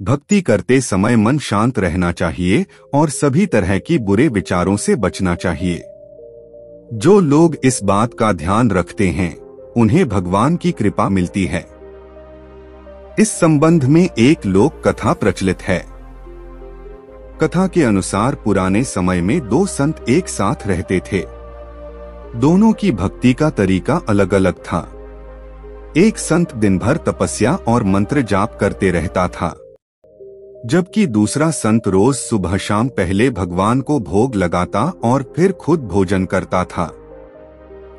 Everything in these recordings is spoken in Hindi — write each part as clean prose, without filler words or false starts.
भक्ति करते समय मन शांत रहना चाहिए और सभी तरह की बुरे विचारों से बचना चाहिए। जो लोग इस बात का ध्यान रखते हैं उन्हें भगवान की कृपा मिलती है। इस संबंध में एक लोक कथा प्रचलित है। कथा के अनुसार पुराने समय में दो संत एक साथ रहते थे। दोनों की भक्ति का तरीका अलग अलग था। एक संत दिन भर तपस्या और मंत्र जाप करते रहता था, जबकि दूसरा संत रोज सुबह शाम पहले भगवान को भोग लगाता और फिर खुद भोजन करता था।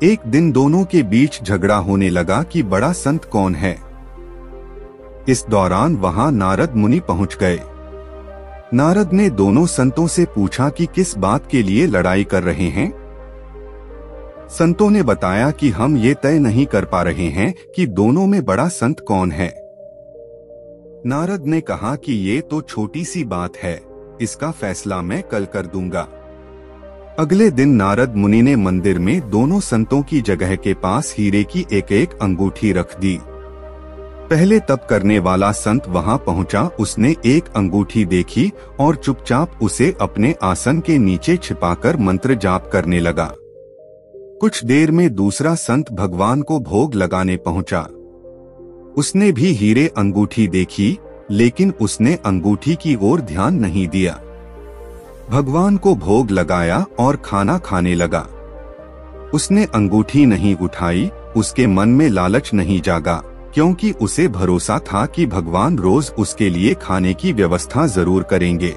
एक दिन दोनों के बीच झगड़ा होने लगा कि बड़ा संत कौन है। इस दौरान वहां नारद मुनि पहुंच गए। नारद ने दोनों संतों से पूछा कि किस बात के लिए लड़ाई कर रहे हैं। संतों ने बताया कि हम ये तय नहीं कर पा रहे हैं कि दोनों में बड़ा संत कौन है। नारद ने कहा कि ये तो छोटी सी बात है, इसका फैसला मैं कल कर दूंगा। अगले दिन नारद मुनि ने मंदिर में दोनों संतों की जगह के पास हीरे की एक एक अंगूठी रख दी। पहले तप करने वाला संत वहां पहुंचा। उसने एक अंगूठी देखी और चुपचाप उसे अपने आसन के नीचे छिपाकर मंत्र जाप करने लगा। कुछ देर में दूसरा संत भगवान को भोग लगाने पहुंचा। उसने भी हीरे अंगूठी देखी, लेकिन उसने अंगूठी की ओर ध्यान नहीं दिया। भगवान को भोग लगाया और खाना खाने लगा। उसने अंगूठी नहीं उठाई। उसके मन में लालच नहीं जागा, क्योंकि उसे भरोसा था कि भगवान रोज उसके लिए खाने की व्यवस्था जरूर करेंगे।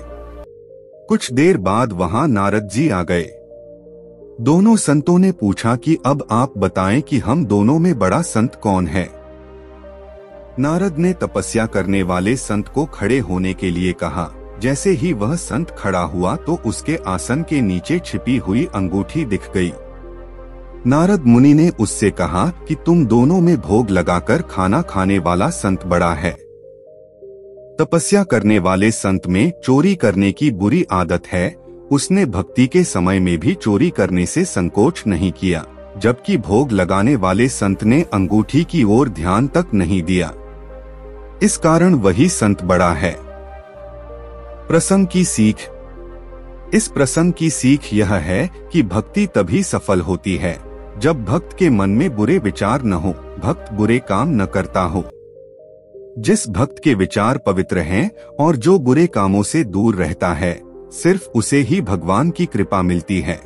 कुछ देर बाद वहां नारद जी आ गए। दोनों संतों ने पूछा कि अब आप बताएं कि हम दोनों में बड़ा संत कौन है। नारद ने तपस्या करने वाले संत को खड़े होने के लिए कहा। जैसे ही वह संत खड़ा हुआ तो उसके आसन के नीचे छिपी हुई अंगूठी दिख गई। नारद मुनि ने उससे कहा कि तुम दोनों में भोग लगाकर खाना खाने वाला संत बड़ा है। तपस्या करने वाले संत में चोरी करने की बुरी आदत है। उसने भक्ति के समय में भी चोरी करने से संकोच नहीं किया, जबकि भोग लगाने वाले संत ने अंगूठी की ओर ध्यान तक नहीं दिया। इस कारण वही संत बड़ा है। प्रसंग की सीख। इस प्रसंग की सीख यह है कि भक्ति तभी सफल होती है जब भक्त के मन में बुरे विचार न हो, भक्त बुरे काम न करता हो। जिस भक्त के विचार पवित्र हैं और जो बुरे कामों से दूर रहता है, सिर्फ उसे ही भगवान की कृपा मिलती है।